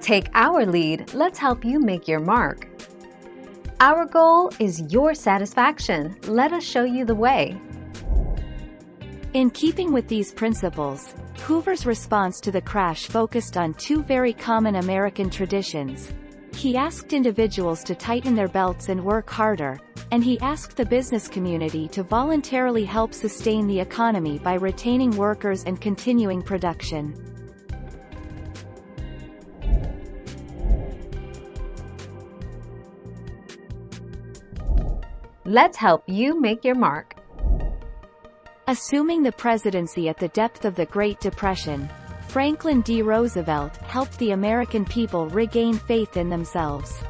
Take our lead, let's help you make your mark. Our goal is your satisfaction. Let us show you the way. In keeping with these principles, Hoover's response to the crash focused on two very common American traditions. He asked individuals to tighten their belts and work harder, and he asked the business community to voluntarily help sustain the economy by retaining workers and continuing production. Let's help you make your mark. Assuming the presidency at the depth of the Great Depression, Franklin D. Roosevelt helped the American people regain faith in themselves.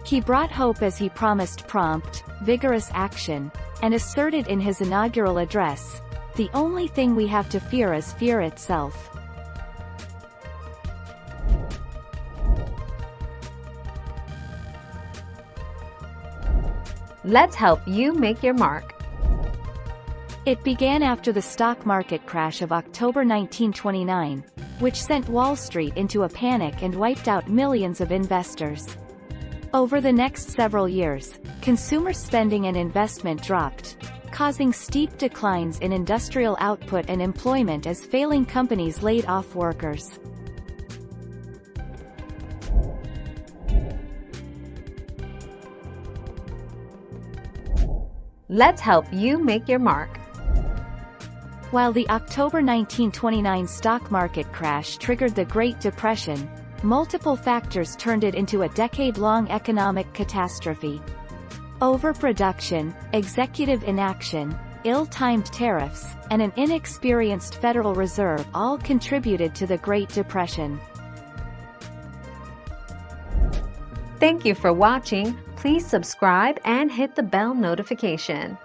He brought hope as he promised prompt, vigorous action, and asserted in his inaugural address, "The only thing we have to fear is fear itself." Let's help you make your mark. It began after the stock market crash of October 1929, which sent Wall Street into a panic and wiped out millions of investors. Over the next several years, consumer spending and investment dropped, causing steep declines in industrial output and employment as failing companies laid off workers. Let's help you make your mark. While the October 1929 stock market crash triggered the Great Depression, multiple factors turned it into a decade-long economic catastrophe. Overproduction, executive inaction, ill-timed tariffs, and an inexperienced Federal Reserve all contributed to the Great Depression. Thank you for watching. Please subscribe and hit the bell notification.